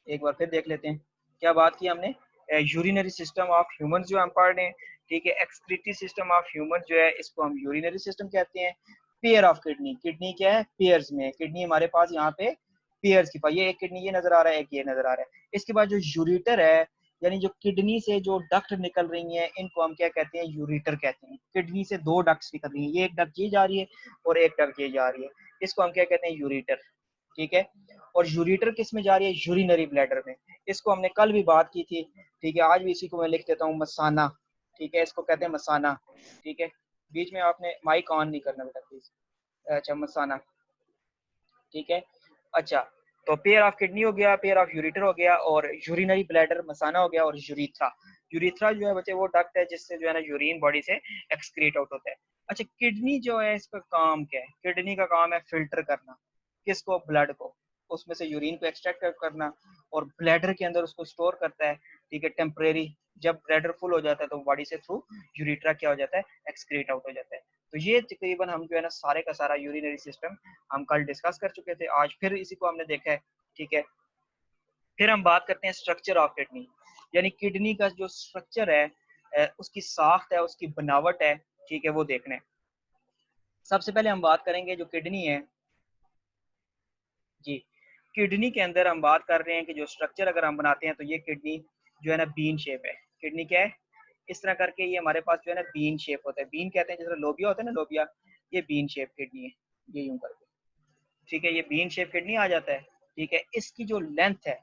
एक बार फिर देख लेते हैं। क्या बात की हमने? यूरिनरी सिस्टम ऑफ ह्यूमन जो हम पढ़ रहे हैं, ठीक है। एक्सक्रीटरी सिस्टम ऑफ ह्यूमन जो है इसको हम यूरिनरी सिस्टम कहते हैं। पेयर ऑफ किडनी, किडनी क्या है? पेयर्स में। किडनी हमारे पास यहाँ पे पेयर्स की पाई, ये एक किडनी ये नजर आ रहा है, एक ये नजर आ रहा है। इसके बाद जो यूरिटर है, यानी जो किडनी से जो डक्ट निकल रही हैं, इनको हम क्या कहते हैं? यूरिटर कहते हैं। किडनी से दो डक्ट्स निकल रही हैं, ये एक डक्ट ये जा रही है और एक डक्ट ये जा रही है, इसको हम क्या कहते हैं? यूरिटर, ठीक है। और यूरिटर किस में जा रही है? यूरिनरी ब्लैडर में। इसको हमने कल भी बात की थी, ठीक है। आज भी इसी को मैं लिख देता हूँ, मसाना, ठीक है। इसको कहते हैं मसाना, ठीक है। बीच में आपने माइक ऑन नहीं करना बेटा प्लीज। अच्छा, मसाना, ठीक है। अच्छा, तो पेयर ऑफ किडनी हो गया, पेयर ऑफ यूरिटर हो गया, और यूरिनरी ब्लैडर मसाना हो गया, और यूरिथ्रा। यूरिथ्रा जो है बच्चे वो डक्ट है जिससे जो है ना यूरिन बॉडी से एक्सक्रीट आउट होता है। अच्छा, किडनी जो है इसका काम क्या है? किडनी का काम है फिल्टर करना, किसको? ब्लड को। उसमें से यूरिन को एक्सट्रैक्ट करना, और ब्लैडर के अंदर उसको स्टोर करता है, ठीक है, टेम्परेरी। जब ब्लैडर फुल हो जाता है तो बॉडी से थ्रू यूरिट्रा क्या हो जाता है? एक्सक्रीट आउट हो जाता है। तो ये तकरीबन हम जो है ना सारे का सारा यूरिनरी सिस्टम हम कल डिस्कस कर चुके थे, आज फिर इसी को हमने देखा है, ठीक है। फिर हम बात करते हैं स्ट्रक्चर ऑफ किडनी, यानी किडनी का जो स्ट्रक्चर है, उसकी साख्त है, उसकी बनावट है, ठीक है, वो देखना है। सबसे पहले हम बात करेंगे जो किडनी है जी, किडनी के अंदर हम बात कर रहे हैं कि जो स्ट्रक्चर अगर हम बनाते हैं तो ये किडनी जो है ना बीन शेप है। किडनी क्या है? इस तरह करके ये हमारे पास जो है ना बीन शेप होता है। बीन कहते हैं, जैसे लोबिया होता है ना, लोबिया, ये बीन शेप किडनी है, ये यूं करके, ठीक है, ये बीन शेप किडनी आ जाता है, ठीक है। इसकी जो लेंथ है,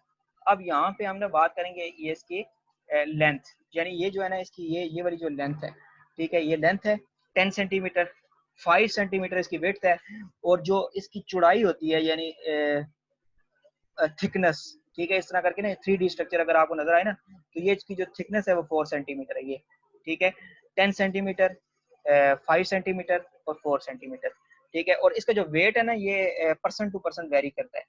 अब यहाँ पे हमने बात करेंगे ये इसकी लेंथ, यानी ये जो है ना इसकी ये वाली जो लेंथ है, ठीक है, ये लेंथ है 10 सेंटीमीटर, 5 सेंटीमीटर इसकी विड्थ है, और जो इसकी चौड़ाई होती है यानी थिकनेस, ठीक है, इस तरह करके ना 3D स्ट्रक्चर अगर आपको नजर आए ना, तो ये इसकी जो थिकनेस है वो 4 सेंटीमीटर है, ये, ठीक है। 10 सेंटीमीटर, 5 सेंटीमीटर और 4 सेंटीमीटर, ठीक है। और इसका जो वेट है ना ये पर्सन टू पर्सन वेरी करता है,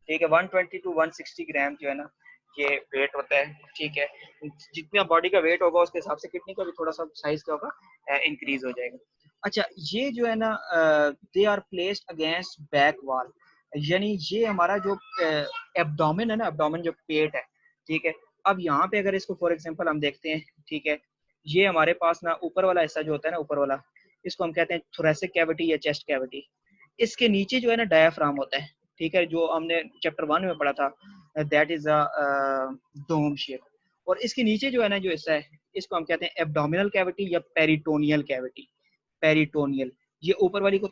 ठीक है। 120 to 160 ग्राम जो है ना ये वेट होता है, ठीक है। जितना बॉडी का वेट होगा उसके हिसाब से किडनी का भी थोड़ा सा साइज क्या होगा? इंक्रीज हो जाएगा। अच्छा, ये जो है ना they are placed against back wall, यानी ये हमारा जो एब्डोमेन है ना, एब्डोमेन जो पेट है, ठीक है। अब यहाँ पे अगर इसको फॉर एग्जांपल हम देखते हैं, ठीक है, ये हमारे पास ना ऊपर वाला हिस्सा जो होता है ना, ऊपर वाला, इसको हम कहते हैं थोरेसिक कैविटी या चेस्ट कैविटी। इसके नीचे जो है ना डायाफ्राम होता है, ठीक है, जो हमने चैप्टर 1 में पढ़ा था, that is a dome shape. और इसके नीचे जो है ना जो हिस्सा है, इसको हम कहते हैं एब्डोमिनल कैविटी या पेरिटोनियल कैविटी। पेरिटोनियल, ये ऊपर वाली को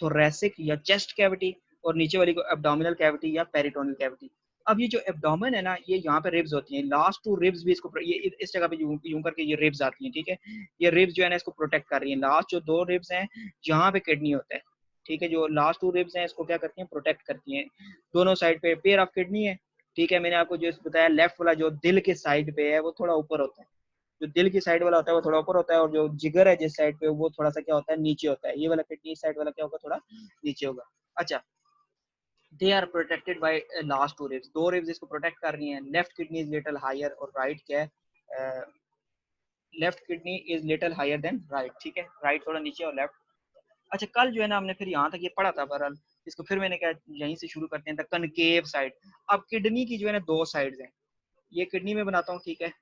थोरेसिक या चेस्ट कैविटी, और नीचे वाली को एब्डोमिनल कैविटी या पेरिटोनियल कैविटी। अब ये जो एब्डोमेन है ना, ये यहाँ पे रिब्स होती हैं, लास्ट टू रिब्स भी इसको, ये इस जगह पे यूं करके ये रिब्स आती हैं, ठीक है। ये रिब्स जो है ना इसको प्रोटेक्ट कर रही हैं। लास्ट जो दो रिब्स हैं जहाँ पे किडनी होता है, ठीक है, जो लास्ट टू रिब्स हैं इसको क्या करती हैं? प्रोटेक्ट करती हैं। दोनों साइड पे पेयर ऑफ किडनी है, ठीक है। मैंने आपको जो बताया लेफ्ट वाला जो दिल के साइड पे है वो थोड़ा ऊपर होता है, जो दिल की साइड वाला होता है वो थोड़ा ऊपर होता है, और जो जिगर है जिस साइड पे वो थोड़ा सा क्या होता है? नीचे होता है। ये वाला किडनी साइड वाला क्या होगा? थोड़ा नीचे होगा। अच्छा, they are protected by last two ribs, दो रिब्स इसको प्रोटेक्ट कर रही हैं। Left kidney is little higher और राइट क्या है? Left kidney is little higher than right, ठीक है, राइट थोड़ा नीचे और लेफ्ट। अच्छा, कल जो है ना हमने फिर यहाँ तक ये पढ़ा था, बहरहाल इसको फिर मैंने कहा यहीं से शुरू करते हैं, द कनकेव साइड। अब किडनी की जो है ना दो साइड्स हैं, ये किडनी में बनाता हूँ, ठीक है।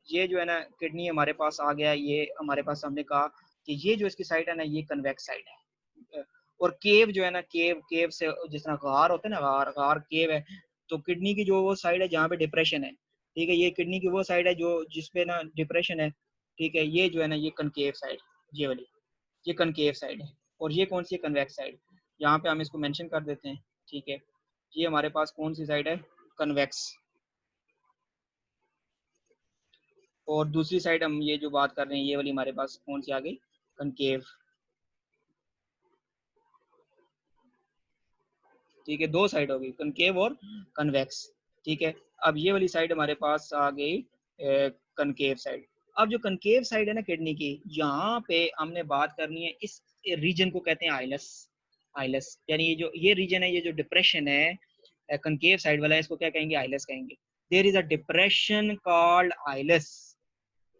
ये जो है ना किडनी हमारे पास आ गया, ये हमारे पास हमने कहा कि ये जो इसकी साइड है ना ये कन्वेक्स साइड है। और केव जो है ना, केव केव से जिस तरह गार होते हैं ना, गार गार केव है। तो किडनी की जो वो साइड है जहाँ पे डिप्रेशन है, ठीक है, ये किडनी की वो साइड है जो जिसपे ना डिप्रेशन है, ठीक है। ये जो है ना ये कनकेव साइड, ये वाली, ये कनकेव साइड है। और ये कौन सी है? Convex side. यहाँ पे हम इसको मेंशन कर देते हैं, ठीक है। ये हमारे पास कौन सी साइड है? कन्वेक्स। और दूसरी साइड हम ये जो बात कर रहे हैं ये वाली हमारे पास कौन सी आ गई? कनकेव, ठीक है। दो साइड हो गई, कनकेव और कन्वेक्स, ठीक है। अब ये वाली साइड हमारे पास आ गई कनकेव साइड। अब जो कनकेव साइड है ना किडनी की, यहाँ पे हमने बात करनी है, इस रीजन को कहते हैं आइलस। आइलस यानी ये जो ये रीजन है, ये जो डिप्रेशन है कनकेव साइड वाला है, इसको क्या कहेंगे? आइलस कहेंगे। There is a depression called hilus.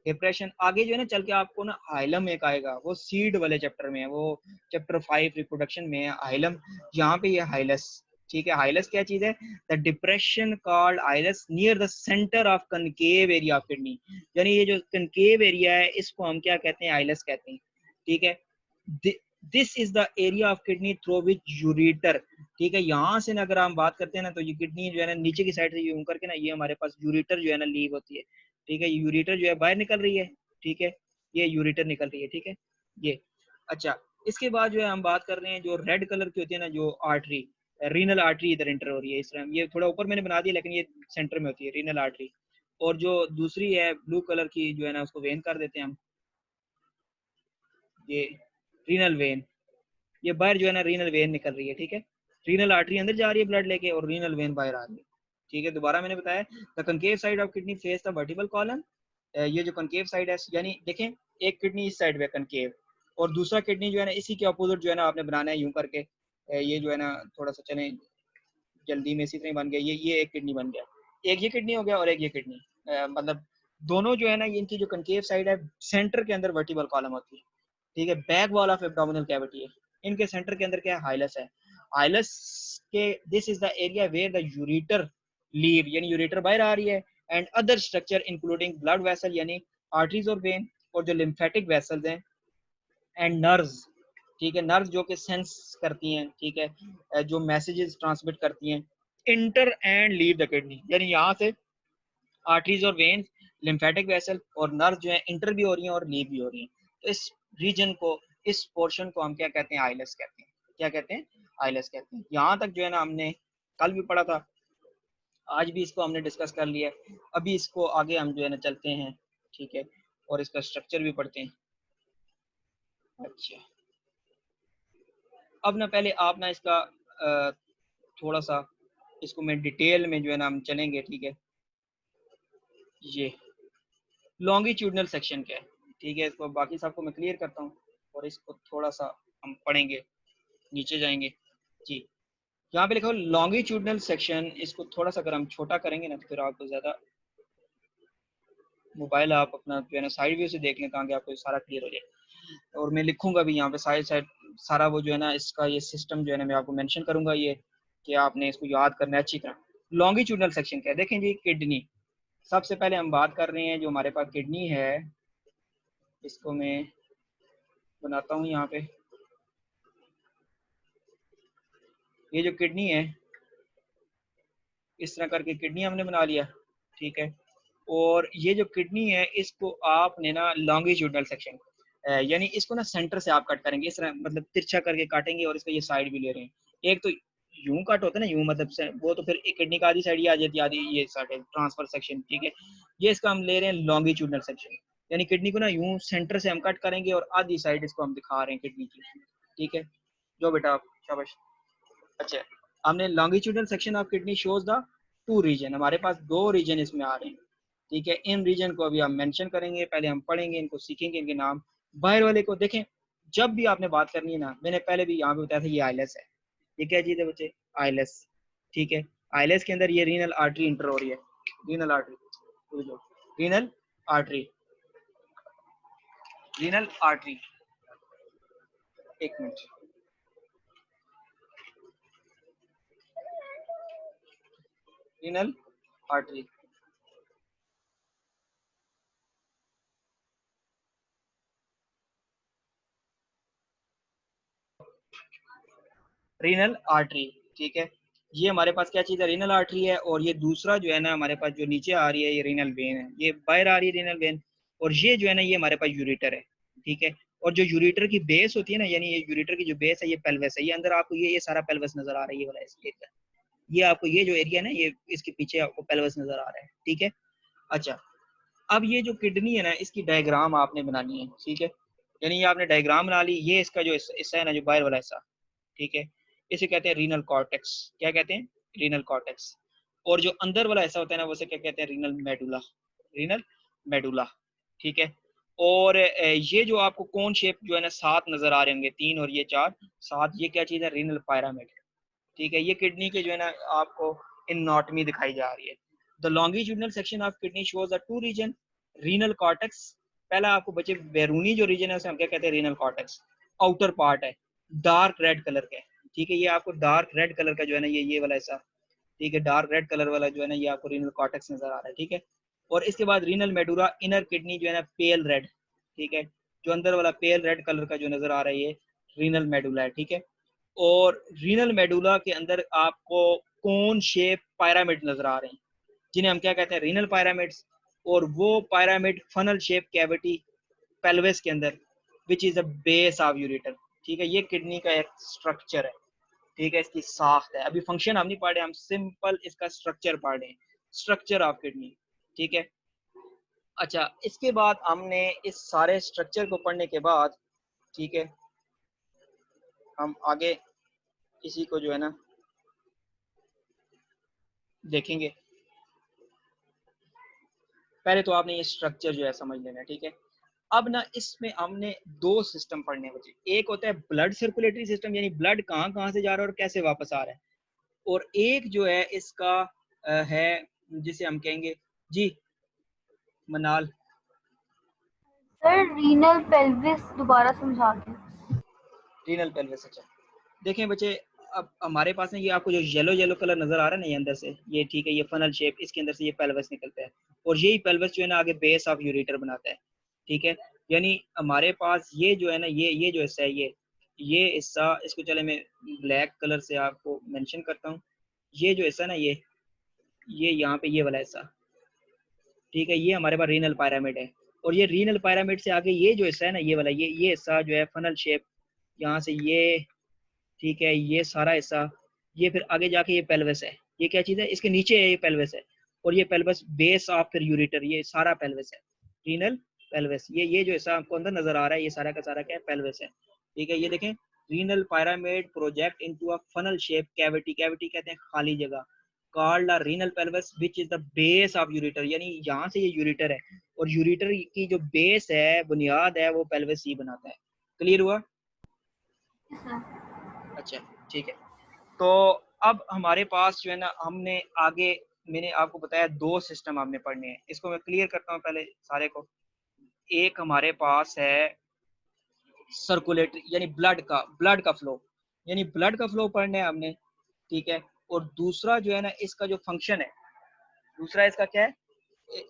Depression आगे जो है ना चल के आपको ना हाइलम एक आएगा, वो सीड वाले चैप्टर में है, वो चैप्टर 5 रिप्रोडक्शन में है हाइलम। यहाँ पे ये हाइलस, ठीक है, हाइलस क्या चीज है? The depression called hilus near the centre of concave area of kidney, यानी ये जो कनकेव एरिया है इसको हम क्या कहते हैं? हाइलस कहते हैं। ठीक है, this is the area of kidney through which ureter, ठीक है, यहाँ से ना अगर हम बात करते हैं ना तो ये किडनी जो है ना नीचे की साइड से यूं करके ना ये हमारे पास यूरेटर जो है ना लीव होती है। ठीक है, यूरेटर जो है बाहर निकल रही है। ठीक है, ये यूरेटर निकल रही है। ठीक है, ये अच्छा। इसके बाद जो है हम बात कर रहे हैं जो रेड कलर की होती है ना जो आर्टरी, रीनल आर्टरी इधर एंटर हो रही है इस तरह। ये थोड़ा ऊपर मैंने बना दिया लेकिन ये सेंटर में होती है रीनल आर्टरी। और जो दूसरी है ब्लू कलर की जो है ना उसको वेन कर देते हैं हम, ये रीनल वेन। ये बाहर जो है ना रीनल वेन निकल रही है। ठीक है, रीनल आर्टरी अंदर जा रही है ब्लड लेके और रीनल वेन बाहर आ रही है। ठीक है, दोबारा मैंने बताया the concave side of kidney face the vertical column. ये जो कनकेव साइड है यानी देखें एक किडनी इस साइड पे कनकेव और दूसरा किडनी जो है ना इसी के अपोजिट जो है ना आपने बनाना है यूं करके। ये जो है ना थोड़ा सा चले जल्दी में इसी तरह बन गया। ये एक किडनी बन गया, एक ये किडनी हो गया और एक ये किडनी। मतलब दोनों जो है ना इनकी जो कनकेव साइड है सेंटर के अंदर वर्टिबल कॉलम होती है। ठीक है, back wall of abdominal cavity है, इनके सेंटर के अंदर क्या है? हाइलस है। हाइलस के this is the area where the ureter leave, यानी यूरेटर बाहर आ रही है, and other structure including blood vessel यानी आर्टरीज और वेन, और जो लिम्फेटिक वेसल्स हैं, एंड नर्व्स। ठीक है, नर्व्स जो कि सेंस करती हैं, ठीक है, जो मैसेजेस ट्रांसमिट करती हैं, inter and leave the kidney, यानी यहाँ से आर्टरीज और वेन्स, लिम्फेटिक वेसल और नर्व जो है इंटर भी हो रही हैं और लीव भी हो रही हैं। तो इस रीजन को, इस पोर्शन को हम क्या कहते हैं? आइलस कहते हैं। क्या कहते हैं? आइलस कहते हैं। यहाँ तक जो है ना हमने कल भी पढ़ा था, आज भी इसको हमने डिस्कस कर लिया है। अभी इसको आगे हम जो है ना चलते हैं। ठीक है, और इसका स्ट्रक्चर भी पढ़ते हैं। अच्छा, अब ना पहले आप ना इसका थोड़ा सा इसको मैं डिटेल में जो है ना हम चलेंगे। ठीक है, ये लॉन्गिट्यूडनल सेक्शन क्या है? ठीक है, इसको बाकी सबको मैं क्लियर करता हूँ और इसको थोड़ा सा हम पढ़ेंगे, नीचे जाएंगे। जी, यहाँ पे लिखा हो लॉन्गिट्यूडनल सेक्शन, इसको थोड़ा सा अगर हम छोटा करेंगे ना तो फिर आपको ज़्यादा, मोबाइल आप अपना जो है ना साइड व्यू से देख लें ताकि आपको सारा क्लियर हो जाए। और मैं लिखूंगा भी यहाँ पे साइड साइड सारा वो जो है ना इसका ये सिस्टम जो है ना मैं आपको मेंशन करूंगा, ये कि आपने इसको याद करना है अच्छी तरह। लॉन्गिट्यूडनल सेक्शन क्या है? देखें जी, किडनी, सबसे पहले हम बात कर रहे हैं जो हमारे पास किडनी है, इसको मैं बनाता हूँ यहाँ पे। ये जो किडनी है इस तरह करके किडनी हमने बना लिया। ठीक है, और ये जो किडनी है इसको आपने ना लॉन्गिट्यूडनल सेक्शन, यानी इसको ना सेंटर से आप कट करेंगे इस तरह, मतलब तिरछा करके काटेंगे और इसका ये साइड भी ले रहे हैं। एक तो यूं कट होता है ना यूं, मतलब से वो तो फिर एक किडनी का आधी साइड ही आ जाती है, आधी ये साइड है ट्रांसफर सेक्शन। ठीक है, ये इसका हम ले रहे हैं लॉन्गिट्यूडनल सेक्शन, यानी किडनी को ना यूं सेंटर से हम कट करेंगे और आधी साइड इसको हम दिखा रहे हैं किडनी की। ठीक है, जो बेटा आप शाबाश। अच्छा, हमने longitudinal section of kidney shows the two region, हमारे पास दो रीजन इसमें आ रहे हैं। ठीक है, इन रीजन को अभी हम मेंशन करेंगे, पहले हम पढ़ेंगे इनको, सीखेंगे इनके नाम। बाहर वाले को देखें, जब भी आपने बात करनी है ना, मैंने पहले भी यहाँ पे बताया था ये आइलेस है। ये क्या चीज है बच्चे? आइलेस। ठीक है, आइलेस के अंदर ये रीनल आर्टरी इंटर हो रही है, renal artery, renal artery, renal artery. एक minute, renal artery, renal artery. ठीक है, ये हमारे पास क्या चीज़ है? रीनल आर्टरी है। और ये दूसरा जो है ना हमारे पास जो नीचे आ रही है ये रीनल वेन है, ये बाहर आ रही है रीनल वेन। और ये जो है ना ये हमारे पास यूरेटर है। ठीक है, और जो यूरेटर की बेस होती है ना, यानी ये यूरेटर की जो बेस है ये पेल्विस है, ये अंदर आपको ये सारा पेल्विस नजर आ रहा है, ये वाला एरिया, ये आपको ये जो एरिया ना ये इसके पीछे आपको पेल्विस नजर आ रहा है। ठीक है, अच्छा, अब ये जो किडनी है ना इसकी डायग्राम आपने बनानी है। ठीक है, यानी ये आपने डायग्राम बना ली, ये इसका जो हिस्सा है ना जो बाहर वाला हिस्सा, ठीक है, इसे कहते हैं रीनल कॉर्टेक्स। क्या कहते हैं? Renal cortex. और जो अंदर वाला ऐसा होता है ना उसे क्या कहते हैं? Renal medulla, renal medulla. ठीक है, और ये जो आपको कोन शेप जो है ना 7 नजर आ रहे होंगे, 3 और ये 4, 7, ये क्या चीज है? Renal pyramid. ठीक है, ये किडनी के जो है ना आपको एनाटॉमी दिखाई जा रही है। The longitudinal section of kidney shows a two region, renal cortex. पहला आपको बच्चे बैरूनी जो रीजन है उसे हम क्या कहते हैं? Renal cortex. आउटर पार्ट है, डार्क रेड कलर का है। ठीक है, ये आपको डार्क रेड कलर का जो है ना ये वाला हिस्सा, ठीक है, डार्क रेड कलर वाला जो है ना ये आपको रीनल कॉर्टेक्स नजर आ रहा है, ठीक है। और इसके बाद रीनल मेडुला इनर किडनी जो है ना पेल रेड, ठीक है, जो अंदर वाला पेल रेड कलर का जो नजर आ रहा है ये रीनल मेडुला है, ठीक है। और रीनल मेडुला के अंदर आपको कोन शेप पायरामिड नजर आ रहे हैं, जिन्हें हम क्या कहते हैं, रीनल पायरामिड्स। और वो pyramid funnel shape cavity pelvis के अंदर which is the base of ureter, ठीक है। ये किडनी का एक स्ट्रक्चर है, ठीक है, इसकी साख्त है। अभी फंक्शन हम नहीं पढ़ रहे, हम सिंपल इसका स्ट्रक्चर पढ़ रहे हैं, स्ट्रक्चर ऑफ किडनी, ठीक है। अच्छा, इसके बाद हमने इस सारे स्ट्रक्चर को पढ़ने के बाद, ठीक है, हम आगे इसी को जो है ना देखेंगे। पहले तो आपने ये स्ट्रक्चर जो है समझ लेना, ठीक है। अब ना इसमें हमने दो सिस्टम पढ़ने बचे, एक होता है ब्लड सर्कुलेटरी सिस्टम, यानी ब्लड कहाँ कहाँ से जा रहा है और कैसे वापस आ रहा है, और एक जो है इसका है जिसे हम कहेंगे, जी मनाल। सर रीनल पेल्विस दोबारा समझा दें। रीनल पेल्विस, अच्छा देखें बच्चे, अब हमारे पास ना ये आपको जो येलो येलो कलर नजर आ रहा है ना ये अंदर से, ये ठीक है, ये फनल शेप, इसके अंदर से ये पेल्विस निकलता है, और यही पेल्विस जो है ना आगे बेस ऑफ यूरेटर बनाता है, ठीक है। यानी हमारे पास ये जो है ना ये जो हिस्सा है, ये हिस्सा, इसको चले मैं ब्लैक कलर से आपको मेंशन करता हूँ। ये जो हिस्सा ना ये यहाँ पे ये वाला हिस्सा, ठीक है, ये हमारे पास रीनल पायरामिड है। और ये रीनल पायरामिड से आगे ये जो हिस्सा है ना ये वाला, ये हिस्सा जो है फनल शेप, यहाँ से ये, ठीक है, ये सारा हिस्सा, ये फिर आगे जाके ये पेल्विस है, ये क्या चीज़ है, इसके नीचे है ये पेल्विस है, और ये पेल्विस बेस ऑफ फिर यूरेटर, ये सारा पेल्विस है, रीनल पेल्विस। ये जो हिस्सा आपको अंदर नजर आ रहा है ये सारा का सारा क्या है, पेल्विस है, ठीक है। ये देखें, renal pyramid project into a funnel shape cavity, cavity कहते हैं खाली जगह, called a renal pelvis which is the base of ureter, यानी यहाँ से ये यूरेटर है, और यूरेटर की जो बेस है, बुनियाद है, वो पेल्विस ही बनाता है। क्लियर हुआ? अच्छा, ठीक है। तो अब हमारे पास जो है ना, हमने आगे, मैंने आपको बताया दो सिस्टम आपने पढ़ने हैं, इसको मैं क्लियर करता हूँ पहले सारे को। एक हमारे पास है सर्कुलेटरी, यानी ब्लड का फ्लो, यानी ब्लड का फ्लो पढ़ना है हमने, ठीक है। और दूसरा जो है ना इसका जो फंक्शन है, दूसरा इसका क्या है,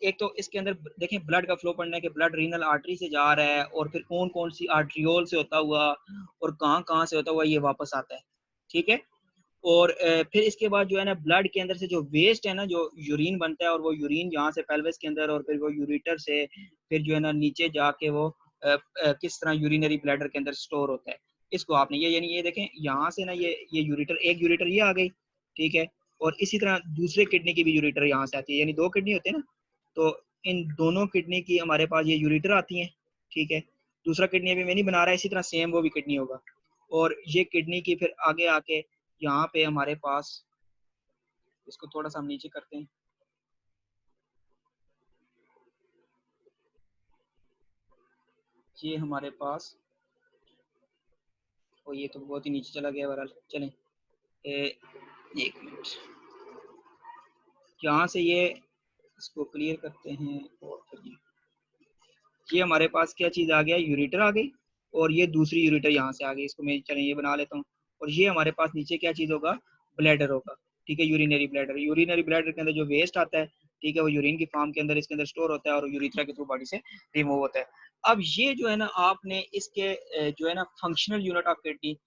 एक तो इसके अंदर देखें ब्लड का फ्लो पढ़ना है कि ब्लड रीनल आर्टरी से जा रहा है, और फिर कौन कौन सी आर्ट्रियोल से होता हुआ और कहाँ कहाँ से होता हुआ ये वापस आता है, ठीक है। और फिर इसके बाद जो है ना ब्लड के अंदर से जो वेस्ट है ना, जो यूरिन बनता है, और वो यूरिन यहाँ से पेल्विस के अंदर, और फिर वो यूरेटर से फिर जो है ना नीचे जाके वो किस तरह यूरिनरी ब्लैडर के अंदर स्टोर होता है, इसको आपने ये, यानी ये देखें यहाँ से ना ये यूरेटर, एक यूरेटर ये आ गई, ठीक है। और इसी तरह दूसरे किडनी की भी यूरेटर यहाँ से आती है, यानी दो किडनी होते हैं ना, तो इन दोनों किडनी की हमारे पास ये यूरेटर आती हैं, ठीक है। दूसरा किडनी अभी मैं नहीं बना रहा, इसी तरह सेम वो भी किडनी होगा, और ये किडनी की फिर आगे आके यहाँ पे हमारे पास, इसको थोड़ा सा हम नीचे करते हैं, ये हमारे पास, और ये तो बहुत ही नीचे चला गया, बहरहाल चलें, एक मिनट, यहाँ से ये इसको क्लियर करते हैं, और फिर ये हमारे पास क्या चीज़ आ गया, यूरेटर आ गई, और ये दूसरी यूरेटर यहाँ से आ गई, इसको मैं चलें ये बना लेता हूँ। और ये हमारे पास नीचे क्या चीज़ होगा, ब्लैडर होगा, ठीक है, यूरिनरी ब्लैडर। यूरिनरी ब्लैडर के अंदर जो वेस्ट आता है, ठीक है, वो यूरिन की फॉर्म के अंदर इसके अंदर स्टोर होता है, और यूरिथ्रा के थ्रू बॉडी से रिमूव होता है। अब ये जो है ना आपने इसके जो है ना फंक्शनल यूनिट ऑफ किडनी,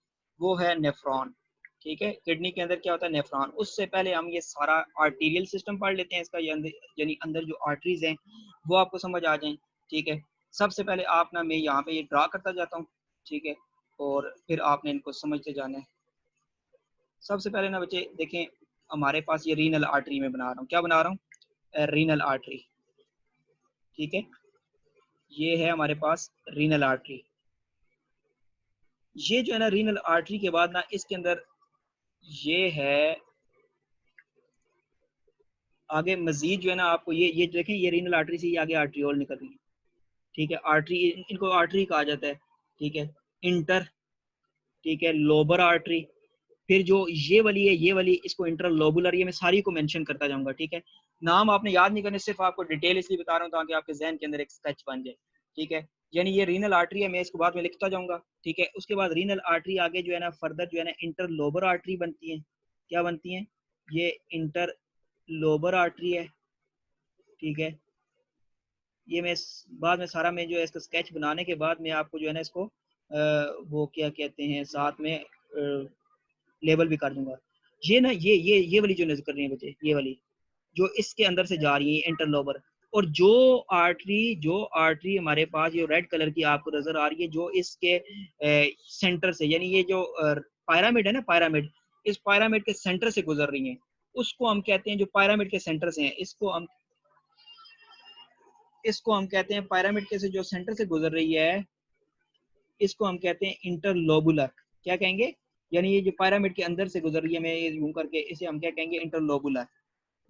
वो है नेफ्रॉन, ठीक है। किडनी के अंदर क्या होता है, नेफ्रॉन। उससे पहले हम ये सारा आर्टीरियल सिस्टम पढ़ लेते हैं इसका, यानी अंदर जो आर्टरीज हैं वो आपको समझ आ जाएं, ठीक है। सबसे पहले आप ना, मैं यहाँ पे ये ड्रा करता जाता हूँ, ठीक है, और फिर आपने इनको समझते जाना है। सबसे पहले ना बच्चे देखें, हमारे पास ये रीनल आर्टरी में बना रहा हूँ, क्या बना रहा हूँ, रीनल आर्टरी, ठीक है। ये है हमारे पास रीनल आर्टरी। ये जो है ना रीनल आर्टरी के बाद ना इसके अंदर ये है आगे मजीद जो है ना आपको ये देखें, ये रीनल आर्टरी से ये आगे आर्ट्रियोल निकल रही है, ठीक है। आर्टरी, इनको आर्टरी कहा जाता है, ठीक है। इंटर, ठीक है, लोबर आर्टरी, फिर जो ये वाली है, ये वाली, इसको इंटरलोबुलर, ये मैं सारी को मेंशन करता जाऊंगा, ठीक है। नाम आपने याद नहीं करने, सिर्फ आपको डिटेल इसलिए बता रहा हूँ ताकि आपके जहन के अंदर एक स्केच बन जाए, ठीक है। यानी ये रीनल आर्टरी है, मैं इसको बाद में लिखता जाऊंगा, ठीक है। उसके बाद रीनल आर्टरी आगे जो है ना फर्दर जो है ना इंटरलोबर आर्टरी बनती है। क्या बनती है? ये इंटरलोबर आर्टरी है, ठीक है। ये मैं बाद में सारा मैं जो है इसका स्केच बनाने के बाद मैं आपको जो है ना इसको वो क्या कहते हैं साथ में लेबल भी कर दूंगा। ये ना ये वाली जो नजर कर रही है बच्चे, ये वाली जो इसके अंदर से जा रही है इंटरलोबर, और जो आर्टरी हमारे पास जो रेड कलर की आपको नजर आ रही है जो इसके सेंटर से, यानी ये जो पायरामिड है ना, पायरामिड, इस पायरामिड के सेंटर से गुजर रही है, उसको हम कहते हैं, जो पायरामिड के सेंटर से है, इसको हम कहते हैं पिरामिड के से जो सेंटर से गुजर रही है, इसको हम कहते हैं इंटरलोबुलर। क्या कहेंगे? यानी ये जो पिरामिड के अंदर से गुजर रही है, मैं ये यूं करके इसे हम क्या कहेंगे? इंटरलोबुलर।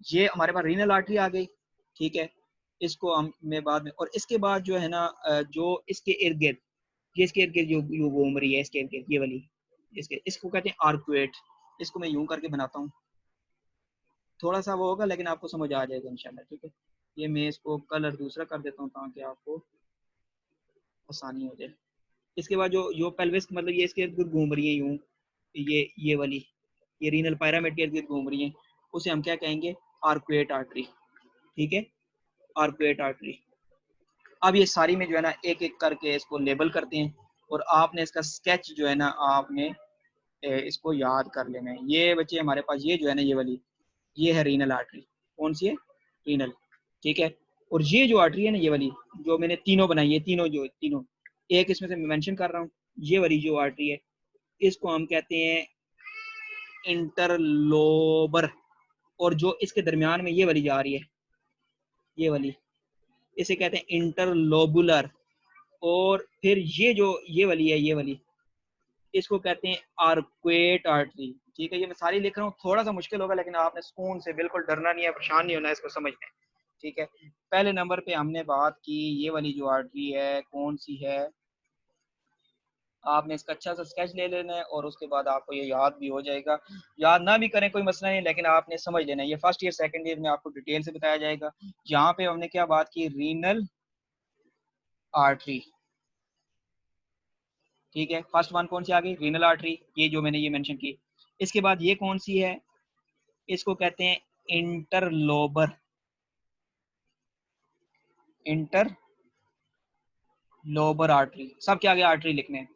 ये हमारे पास रीनल आर्टरी आ गई, ठीक है। इसको हम मैं बाद में, और इसके बाद जो है ना जो इसके इर्द गिर्द, ये इसके इर्द गिर्द जो घूम रही है, इसके इर्द गिर्द ये वाली, इसको कहते हैं आर्कुएट। इसको मैं यूं करके बनाता हूँ, थोड़ा सा वो होगा लेकिन आपको समझ आ जाएगा इंशाल्लाह, ठीक है। ये मैं इसको कलर दूसरा कर देता हूँ ताकि आपको आसानी हो जाए। इसके बाद जो पेल्विस मतलब ये इसके इर्द गिर्द घूम रही है यूं, ये वाली, ये रीनल पिरामिड के इर्द गिर्द घूम रही है, उसे हम क्या कहेंगे? आर्कुएट आर्टरी, ठीक है, आर्कुएट आर्टरी। अब ये सारी में जो है ना एक एक करके इसको लेबल करते हैं, और आपने इसका स्केच जो है ना आपने इसको याद कर लेना है। ये बच्चे हमारे पास ये जो है ना ये वाली, ये है रीनल आर्टरी। कौन सी है? रीनल, ठीक है। और ये जो आर्टरी है ना ये वाली, जो मैंने तीनों बनाई है, तीनों एक इसमें से मैं मेंशन कर रहा हूँ, ये वाली जो आर्टरी है इसको हम कहते हैं इंटरलोबर। और जो इसके दरमियान में ये वाली जा रही है, ये वाली, इसे कहते हैं इंटरलोबुलर। और फिर ये वाली है, ये वाली, इसको कहते हैं आर्कुएट आर्टरी, ठीक है। ये मैं सारी लिख रहा हूँ, थोड़ा सा मुश्किल होगा लेकिन आपने सुकून से बिल्कुल डरना नहीं है, परेशान नहीं होना है इसको समझना है, ठीक है। पहले नंबर पे हमने बात की ये वाली जो आर्टरी है कौन सी है, आपने इसका अच्छा सा स्केच ले लेना है और उसके बाद आपको ये याद भी हो जाएगा। याद ना भी करें कोई मसला नहीं, लेकिन आपने समझ लेना है। ये फर्स्ट ईयर सेकंड ईयर में आपको डिटेल से बताया जाएगा। यहाँ पे हमने क्या बात की? रीनल आर्टरी, ठीक है। फर्स्ट वन कौन सी आ गई? रीनल आर्टरी, ये जो मैंने ये मेंशन की। इसके बाद ये कौन सी है? इसको कहते हैं इंटरलोबर, इंटरलोबर आर्टरी। सब क्या आगे आर्टरी लिखने हैं,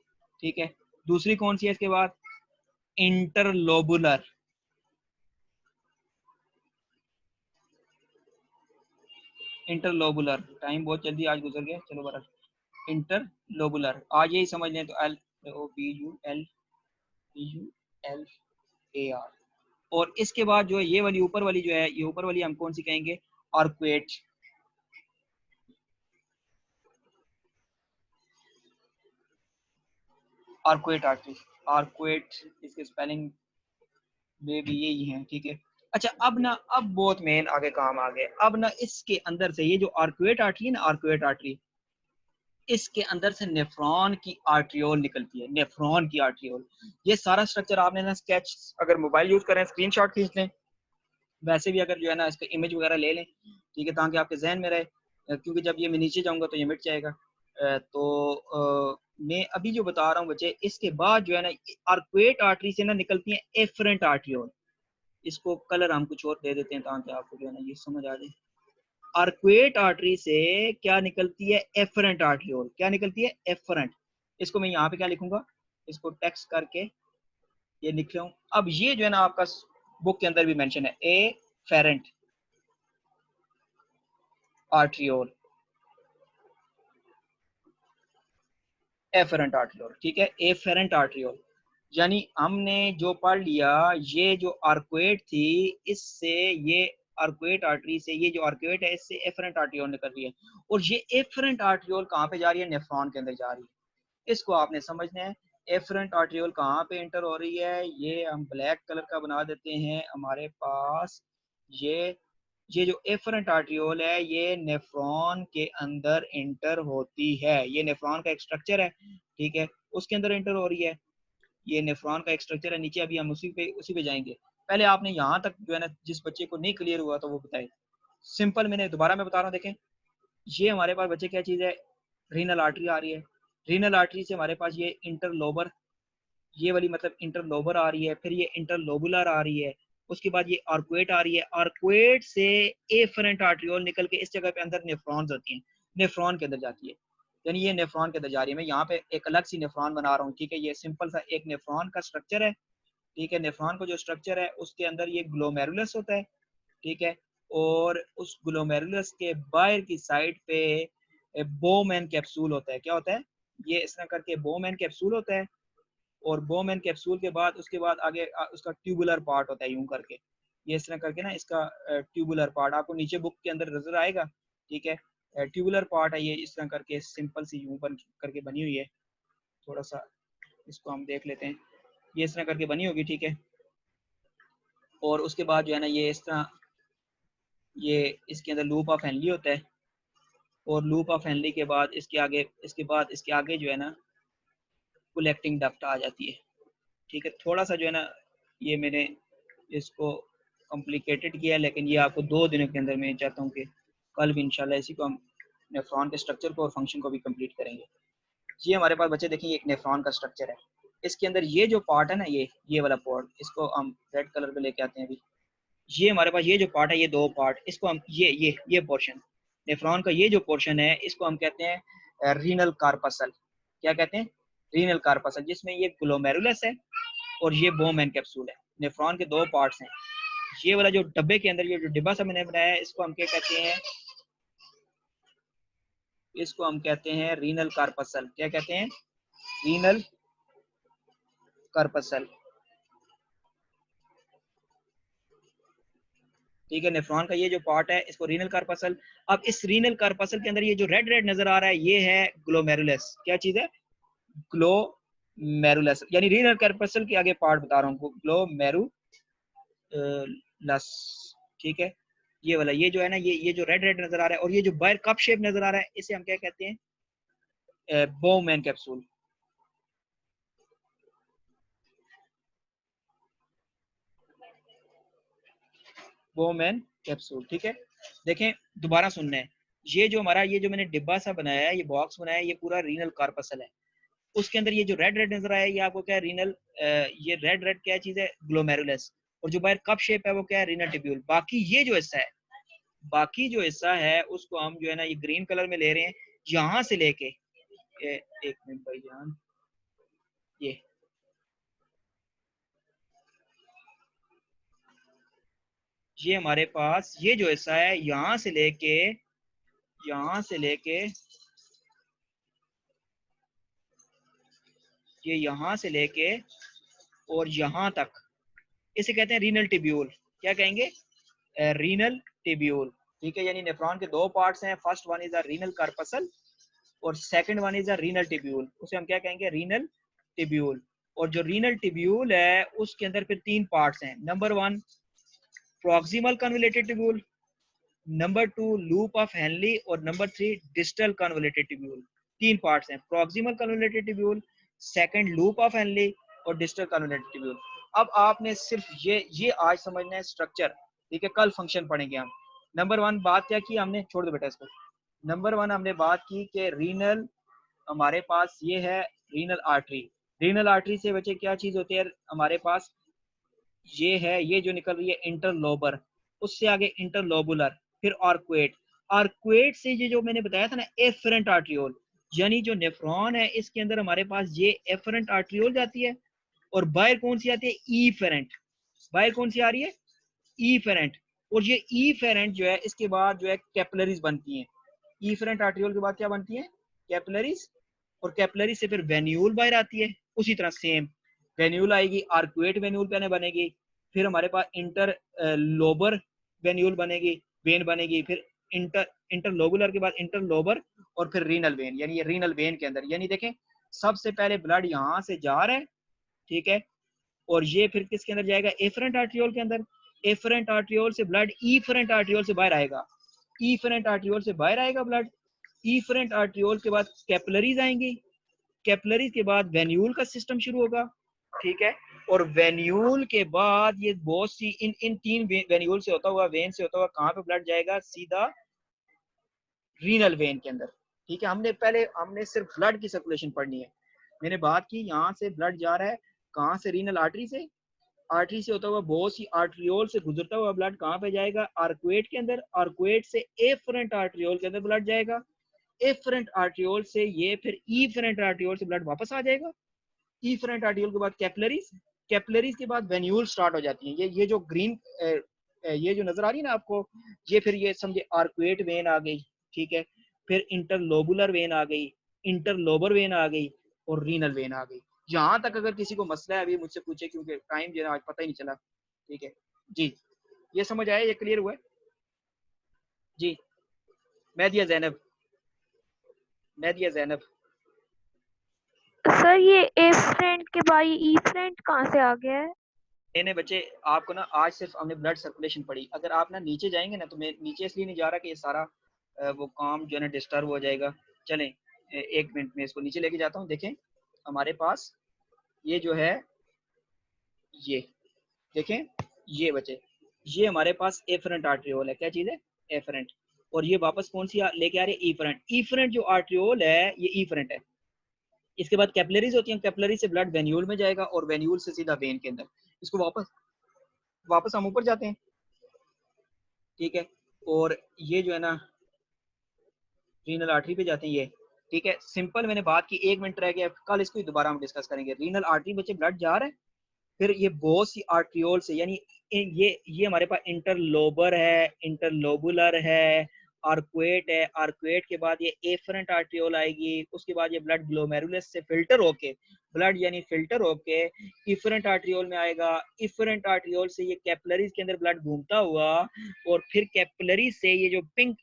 ठीक है। दूसरी कौन सी है इसके बाद? Interlobular, interlobular. टाइम बहुत जल्दी आज गुजर गया, चलो बरा। इंटरलोबुलर आज यही समझ लें तो L O B U L A R. और इसके बाद जो है ये वाली ऊपर वाली जो है, ये ऊपर वाली हम कौन सी कहेंगे? आर्कुएट, आर्कुएट आर्टरी, आर्कुएट, इसके स्पेलिंग में भी यही है, ठीक है। अच्छा अब ना, अब बहुत मेन आगे काम आ गए। अब ना इसके अंदर से ये जो आर्कुएट आर्टरी है ना, आर्कुएट आर्टरी, इसके अंदर से नेफ्रॉन की आर्ट्रियोल निकलती है, नेफ्रॉन की आर्ट्रियोल। ये सारा स्ट्रक्चर आपने ना स्केच, अगर मोबाइल यूज करें स्क्रीनशॉट खींच लें, वैसे भी अगर जो है ना इसका इमेज वगैरह ले लें, ठीक है, ताकि आपके जहन में रहे, क्योंकि जब ये मैं नीचे जाऊंगा तो ये मिट जाएगा। मैं अभी जो बता रहा हूँ बच्चे, इसके बाद जो है ना आर्कुएट आर्टरी से ना निकलती है एफरेंट आर्ट्रियोल। इसको कलर हम कुछ और दे देते हैं ताकि आपको जो है ना ये समझ आ जाए। आर्कुएट आर्टरी से क्या निकलती है? Efferent arteriole. क्या निकलती है? एफरेंट। इसको मैं यहाँ पे क्या लिखूंगा? इसको टेक्स्ट करके ये लिख रहा हूँ। अब ये जो है ना आपका बुक के अंदर भी मेंशन है, ए फेरेंट आर्ट्रियोल, एफरेंट आर्ट्रियोल, ठीक है, एफरेंट आर्ट्रियोल। यानी हमने जो पढ़ लिया, ये जो आर्कुएट थी, इससे ये आर्कुएट आर्टरी से ये जो आर्कुएट है इससे एफरेंट आर्ट्रियोल निकल रही है, और ये एफरेंट आर्ट्रियोल कहाँ पे जा रही है? नेफ्रॉन के अंदर जा रही है। इसको आपने समझना है। एफरेंट आर्ट्रियोल कहाँ पे एंटर हो रही है? ये हम ब्लैक कलर का बना देते हैं हमारे पास। ये ये जो एफरेंट आर्ट्रियोल है ये नेफ्रॉन के अंदर एंटर होती है। ये नेफ्रॉन का एक स्ट्रक्चर है, ठीक है, उसके अंदर एंटर हो रही है। ये नेफ्रॉन का एक स्ट्रक्चर है नीचे, अभी हम उसी पे जाएंगे। पहले आपने यहाँ तक जो है ना, जिस बच्चे को नहीं क्लियर हुआ तो वो बताए। सिंपल, मैंने दोबारा मैं बता रहा हूँ, देखें ये हमारे पास बच्चे क्या चीज़ है? रीनल आर्टरी आ रही है, रीनल आर्टरी से हमारे पास ये इंटरलोबर, ये वाली मतलब इंटरलोबर आ रही है, फिर ये इंटरलोबुलर आ रही है, उसके बाद ये आर्कुएट आ रही है, आर्कुएट से एफरेंट आर्ट्रियोल निकल के इस जगह पे अंदर नेफ्रॉन्स होती हैं, नेफ्रॉन के अंदर जाती है, यानी ये नेफ्रॉन के अंदर जा रही है। मैं यहाँ पे एक अलग सी नेफ्रॉन बना रहा हूँ, ठीक है, ये सिंपल सा एक नेफ्रॉन का स्ट्रक्चर है, ठीक है। नेफ्रॉन का जो स्ट्रक्चर है उसके अंदर ये ग्लोमेरुलस होता है, ठीक है, और उस ग्लोमेरुलस के बाहर की साइड पे बोमैन कैप्सूल होता है। क्या होता है? ये इस तरह करके बोमैन कैप्सूल होता है, और बोमैन कैप्सूल के बाद उसके बाद आगे उसका ट्यूबुलर पार्ट होता है, यूं करके ये इस तरह करके ना, इसका ट्यूबुलर पार्ट आपको नीचे बुक के अंदर नजर आएगा, ठीक है। ट्यूबुलर पार्ट है ये, इस तरह करके सिंपल सी यूं बन करके बनी हुई है। थोड़ा सा इसको हम देख लेते हैं, ये इस तरह करके बनी होगी, ठीक है। और उसके बाद जो है ना, ये इस तरह, ये इसके अंदर लूप ऑफ हेनली होता है, और लूप ऑफ हेनली के बाद इसके आगे जो है ना कलेक्टिंग डक्ट आ जाती है, ठीक है। थोड़ा सा जो है ना, ये मैंने इसको कॉम्प्लिकेटेड किया है, लेकिन ये आपको 2 दिनों के अंदर मैं चाहता हूँ कि कल भी इंशाल्लाह इसी को हम नेफ्रॉन के स्ट्रक्चर को और फंक्शन को भी कंप्लीट करेंगे। ये हमारे पास बच्चे देखिए एक नेफ्रॉन का स्ट्रक्चर है, इसके अंदर ये जो पार्ट है ना, ये वाला पार्ट, इसको हम रेड कलर पे लेके आते हैं अभी। ये हमारे पास ये जो पार्ट है, ये 2 पार्ट, इसको हम ये पोर्शन नेफ्रॉन का, ये जो पोर्शन है इसको हम कहते हैं रीनल कार्पसल। क्या कहते हैं? रीनल कार्पसल, जिसमें ये ग्लोमेरुलस है और ये बोमैन कैप्सूल है। नेफ्रॉन के 2 पार्ट्स हैं। ये वाला जो डब्बे के अंदर ये जो डिब्बा सा मैंने बनाया है, इसको हम क्या कहते हैं? इसको हम कहते हैं रीनल कार्पसल। क्या कहते हैं? रीनल कार्पसल, ठीक है। नेफ्रॉन का ये जो पार्ट है इसको रीनल कार्पसल। अब इस रीनल कार्पसल के अंदर ये जो रेड रेड नजर आ रहा है, ये है ग्लोमेरुलस। क्या चीज है? ग्लोमेरुलस, यानी रीनल कार्पसल के आगे पार्ट बता रहा हूँ, ग्लोमेरुलस, ठीक है। ये वाला, ये जो है ना, ये जो रेड रेड नजर आ रहा है और ये जो बाहर कप शेप नजर आ रहा है, इसे हम क्या कहते हैं? Bowman capsule. बोमैन कैप्सूल, ठीक है। देखें, दोबारा सुनना है, ये जो मैंने डिब्बा सा बनाया है, ये बॉक्स बनाया है, ये पूरा रीनल कार्पसल है। उसके अंदर ये जो रेड रेड नजर आया है, ये आपको क्या है? रीनल, ये रेड रेड क्या चीज है? ग्लोमेरुलस। और जो बाहर कप शेप है वो क्या है? Renal tubule. बाकी ये जो हिस्सा है, बाकी जो हिस्सा है उसको हम जो है ना, ये ग्रीन कलर में ले रहे हैं, यहाँ से लेके एक मिनट भाई जान, ये हमारे पास ये जो हिस्सा है, यहाँ से लेके ये यहाँ से लेके और यहाँ तक, इसे कहते हैं रीनल टिब्यूल। क्या कहेंगे? रीनल टिब्यूल, ठीक है। यानी नेफ्रॉन के 2 पार्ट्स हैं, first one is a renal corpuscle और second one is a renal tubule. उसे हम क्या कहेंगे? Renal tubule. और जो रीनल टिब्यूल है उसके अंदर फिर 3 पार्ट्स हैं। Number 1 proximal convoluted tubule, number 2 loop of Henle, और number 3 distal convoluted tubule. 3 parts हैं, proximal convoluted tubule, second loop of Henle और डिस्टल कन्वोल्यूटेड टिब्यूल। अब आपने सिर्फ ये आज समझना है स्ट्रक्चर, ठीक है। कल फंक्शन पढ़ेंगे हम। नंबर 1 बात क्या की हमने, छोड़ दो बेटा इसको। नंबर 1 हमने बात की कि रीनल, हमारे पास ये है रीनल आर्टरी। रीनल आर्टरी से बच्चे क्या चीज होती है हमारे पास? ये है, ये जो निकल रही है इंटरलोबर, उससे आगे इंटरलोबुलर, फिर आर्कुएट। आर्कुएट से ये जो मैंने बताया था ना, एफरेंट आर्ट्रियोल, यानी जो नेफ्रॉन है इसके अंदर हमारे पास ये एफरेंट आर्ट्रियोल जाती है, और बाहर कौन सी आती है? ईफेरेंट। बाहर कौन सी आ रही है? ईफेरेंट। और ये ईफेरेंट जो है, इसके बाद जो है कैपिलरीज बनती हैं। ईफेरेंट आर्ट्रियोल के बाद क्या बनती है? कैपिलरीज। और कैपिलरी से फिर वेन्यूल बाहर आती है, उसी तरह सेम वेन्यूल आएगी, आर्कुएट वेन्यूल पहले बनेगी, फिर हमारे पास इंटर लोबर वेन्यूल बनेगी, वेन बनेगी, फिर इंटरलोबुलर के बाद इंटरलोबर, और फिर रीनल वेन, यानी ये रीनल वेन के अंदर, यानी देखें सबसे पहले ब्लड यहाँ से जा रहा है, ठीक है। और ये फिर किसके अंदर जाएगा? एफरेंट आर्ट्रियोल के अंदर। एफरेंट आर्ट्रियोल से ब्लड ईफरेंट आर्ट्रियोल से बाहर आएगा, ईफरेंट आर्ट्रियोल से बाहर आएगा ब्लड। ईफरेंट आर्ट्रियोल के बाद कैपिलरीज आएंगी, कैपिलरीज के बाद वेन्यूल का सिस्टम शुरू होगा, ठीक है। और वेन्यूल के बाद ये बहुत सी इन 3 वेन्यूल से होता हुआ, वेन से होता हुआ कहाँ पे ब्लड जाएगा? सीधा रीनल वेन के अंदर, ठीक है, हमने सिर्फ ब्लड की सर्कुलेशन पढ़नी है। मैंने बात की यहाँ से ब्लड जा रहा है कहाँ से, रीनल आर्टरी से, आर्टरी से होता हुआ बहुत सी आर्टरियोल से गुजरता हुआ ब्लड कहाँ पे जाएगा, आर्कुएट के अंदर, आर्कुएट से एफरेंट आर्टरियोल के अंदर ब्लड जाएगा, एफरेंट आर्टरियोल से ये फिर ईफरेंट आर्टरियोल से ब्लड वापस आ जाएगा, ईफरेंट आर्टरियोल के बाद कैपिलरीज, कैपिलरीज के बाद वेन्यूल स्टार्ट हो जाती है। ये जो ग्रीन ये जो नजर आ रही है ना आपको, ये फिर ये समझे आर्कुएट वेन आ गई, ठीक है, फिर इंटरलोबुलर वेन आ गई, इंटरलोबर वेन आ गई और रीनल वेन आ गई। यहाँ तक अगर किसी को मसला है अभी मुझसे पूछे, क्योंकि टाइम जो है आज पता ही नहीं चला। ठीक है जी, ये समझ आया, ये क्लियर हुआ है जी। मैदिया जैनब, मैदिया जैनब। सर ये ए फ्रेंड के बाद ई फ्रेंड कहाँ से आ गया है? मैंने बच्चे आपको ना आज सिर्फ हमने ब्लड सर्कुलेशन पढ़ी, अगर आप ना नीचे जाएंगे ना, तो मैं नीचे इसलिए नहीं जा रहा कि ये सारा वो काम जो है ना डिस्टर्ब हो जाएगा। चलें, एक मिनट में इसको नीचे लेके जाता हूँ। देखें हमारे पास ये जो है, ये देखें, ये बच्चे, ये हमारे पास एफरेंट आर्ट्रियोल है। क्या चीज़ है? एफरेंट। और ये वापस कौन सी लेके आ रही है? ईफरेंट। ईफरेंट जो आर्ट्रियोल है ये ईफरेंट है। इसके बाद कैपिलरीज होती हैं, कैपिलरी से ब्लड वेन्यूल में जाएगा और वेन्यूल से सीधा वेन के अंदर। इसको वापस वापस हम ऊपर जाते हैं, ठीक है, और ये जो है ना रीनल आर्टरी पे जाते हैं ये। ठीक है, सिंपल मैंने बात की, 1 मिनट रह गया, कल इसको दोबारा हम डिस्कस करेंगे। रीनल आर्टरी बच्चे ब्लड जा रहा है, फिर ये बहुत सी आर्ट्रियोल से, यानी ये हमारे पास इंटरलोबर है, इंटरलोबुलर है, आर्कुएट है, आर्कुएट के बाद ये एफरेंट आर्ट्रियोल आएगी, उसके बाद ये ब्लड ग्लोमेरुलस से फिल्टर होके, ब्लड यानी फिल्टर होके इफरेंट आर्ट्रियोल में आएगा। इफरेंट आर्ट्रियोल से ये कैपिलरीज के अंदर ब्लड घूमता हुआ, और फिर कैपिलरी से ये जो पिंक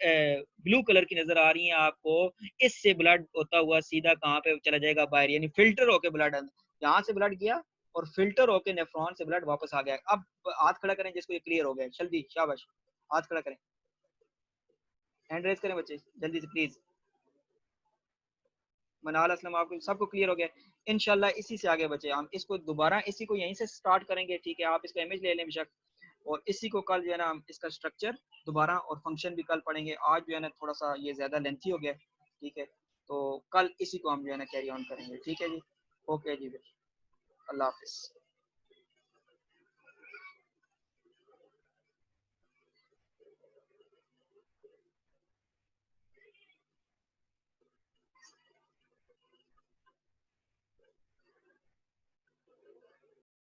ब्लू कलर की नजर आ रही है आपको, इससे ब्लड होता हुआ सीधा कहाँ पे चला जाएगा? बाहर, यानी फिल्टर होके ब्लड, यहाँ से ब्लड गया और फिल्टर होके नेफ्रॉन से ब्लड वापस आ गया। अब हाथ खड़ा करें जिसको ये क्लियर हो गया, जल्दी, शाबाश, हाथ खड़ा करें, हैंड रेज करें बच्चे जल्दी से प्लीज। मनाल असलम, आपको सबको क्लियर हो गया इंशाल्लाह। इसी से आगे बचे हम इसको दोबारा इसी को यहीं से स्टार्ट करेंगे, ठीक है, आप इसका इमेज ले लें बेशक, और इसी को कल जो है ना हम इसका स्ट्रक्चर दोबारा और फंक्शन भी कल पढ़ेंगे। आज जो है ना थोड़ा सा ये ज्यादा लेंथी हो गया, ठीक है, तो कल इसी को हम जो है ना कैरी ऑन करेंगे, ठीक है जी। ओके जी, अल्लाह हाफिज।